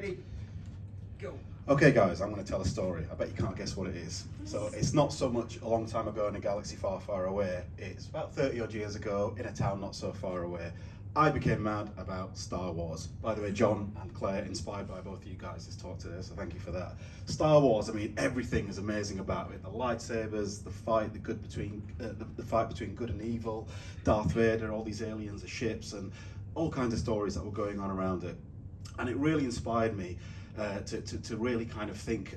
Ready? Go. Okay guys, I'm going to tell a story. I bet you can't guess what it is. So it's not so much a long time ago in a galaxy far, far away. It's about 30 odd years ago in a town not so far away. I became mad about Star Wars. By the way, John and Claire, inspired by both of you guys, this talk today, so thank you for that. Star Wars, I mean, everything is amazing about it. The lightsabers, the fight, the fight between good and evil, Darth Vader, all these aliens, the ships, and all kinds of stories that were going on around it. And it really inspired me to really kind of think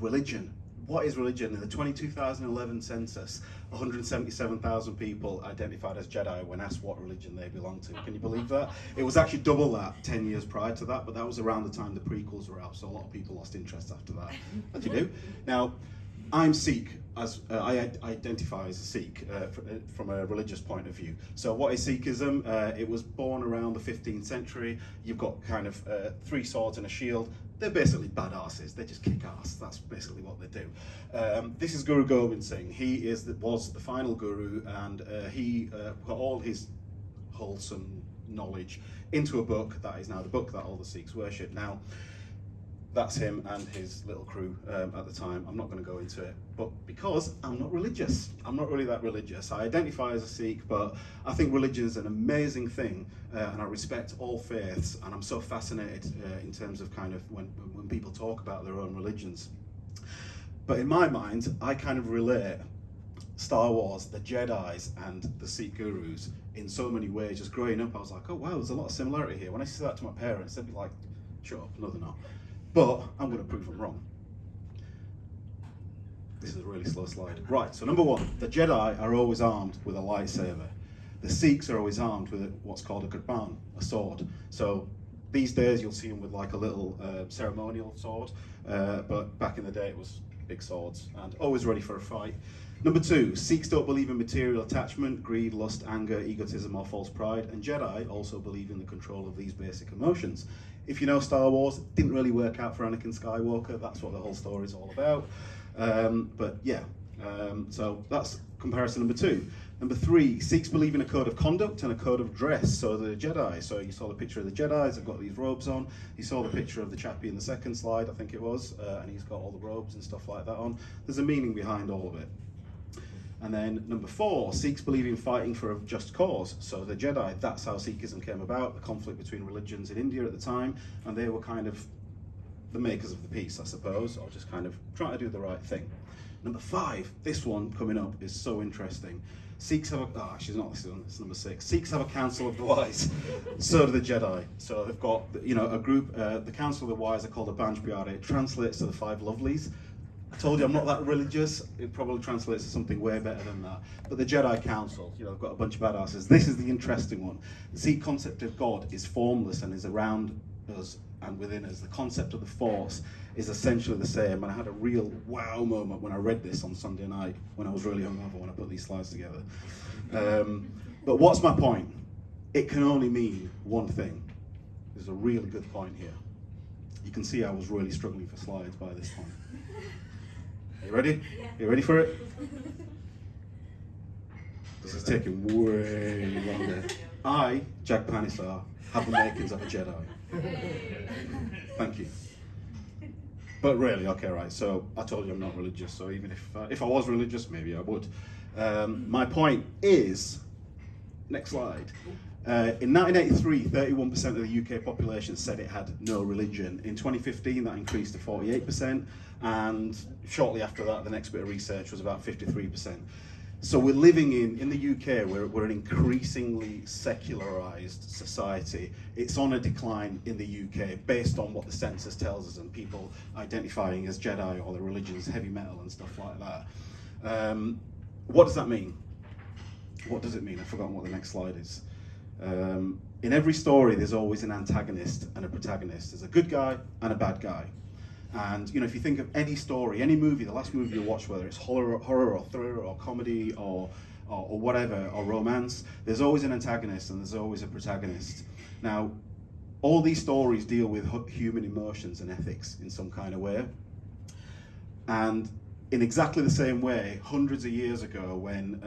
religion. What is religion? In the 2011 census, 177,000 people identified as Jedi when asked what religion they belonged to. Can you believe that? It was actually double that 10 years prior to that, but that was around the time the prequels were out, so a lot of people lost interest after that. As you do. Now, I'm Sikh. I identify as a Sikh from a religious point of view. So what is Sikhism? It was born around the 15th century. You've got kind of 3 swords and a shield. They're basically badasses. They just kick ass. That's basically what they do. This is Guru Gobind Singh. He was the final guru, and he put all his wholesome knowledge into a book that is now the book that all the Sikhs worship. Now, that's him and his little crew at the time. I'm not going to go into it, but because I'm not religious. I'm not really that religious. I identify as a Sikh, but I think religion is an amazing thing, and I respect all faiths, and I'm so fascinated in terms of kind of when people talk about their own religions. But in my mind, I kind of relate Star Wars, the Jedis, and the Sikh gurus in so many ways. Just growing up, I was like, oh wow, there's a lot of similarity here. When I say that to my parents, they'd be like, shut up, no they're not. But I'm going to prove them wrong. This is a really slow slide. Right, so number 1, the Jedi are always armed with a lightsaber. The Sikhs are always armed with what's called a kurban, a sword. So these days you'll see them with like a little ceremonial sword, but back in the day it was big swords and always ready for a fight. Number 2, Sikhs don't believe in material attachment, greed, lust, anger, egotism or false pride, and Jedi also believe in the control of these basic emotions. If you know Star Wars, it didn't really work out for Anakin Skywalker. That's what the whole story is all about. But yeah, so that's comparison number 2. Number 3, Sikhs believe in a code of conduct and a code of dress. So the Jedi, so you saw the picture of the Jedis, they've got these robes on. You saw the picture of the chappie in the second slide, I think it was, and he's got all the robes and stuff like that on. There's a meaning behind all of it. And then number 4, Sikhs believe in fighting for a just cause. So the Jedi, that's how Sikhism came about, the conflict between religions in India at the time, and they were kind of the makers of the peace, I suppose, or just kind of trying to do the right thing. Number 5, this one coming up is so interesting. Sikhs have actually not this one, it's number 6. Sikhs have a council of the wise. So do the Jedi. So they've got, a group, the council of the wise are called a Banj Pyare. It translates to the 5 lovelies. I told you I'm not that religious. It probably translates to something way better than that. But the Jedi Council, they've got a bunch of badasses. This is the interesting one. The Sikh concept of God is formless and is around us and within us. The concept of the Force is essentially the same. And I had a real wow moment when I read this on Sunday night when I was really hungover when I put these slides together. But what's my point? It can only mean one thing. There's a really good point here. You can see I was really struggling for slides by this point. Are you ready? Yeah. You ready for it? This is taking way longer. I, Jack Panesar, have the makings of a Jedi. Thank you. But really, okay, right, so I told you I'm not religious, so even if I was religious, maybe I would. My point is, next slide. In 1983, 31% of the UK population said it had no religion. In 2015, that increased to 48%, and shortly after that, the next bit of research was about 53%. So we're living in the UK, we're an increasingly secularized society. It's on a decline in the UK based on what the census tells us and people identifying as Jedi or the religions, heavy metal and stuff like that. What does that mean? What does it mean? I've forgotten what the next slide is. In every story, there's always an antagonist and a protagonist. There's a good guy and a bad guy. And if you think of any story, any movie, the last movie you watch, whether it's horror or thriller or comedy or whatever, or romance, there's always an antagonist and there's always a protagonist. Now, all these stories deal with human emotions and ethics in some kind of way. And in exactly the same way, hundreds of years ago, when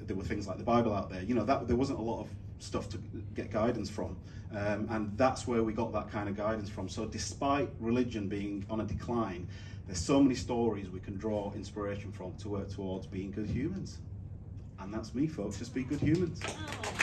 there were things like the Bible out there, there wasn't a lot of stuff to get guidance from. And that's where we got that kind of guidance from. So despite religion being on a decline, there's so many stories we can draw inspiration from to work towards being good humans. And that's me, folks, just be good humans. Oh.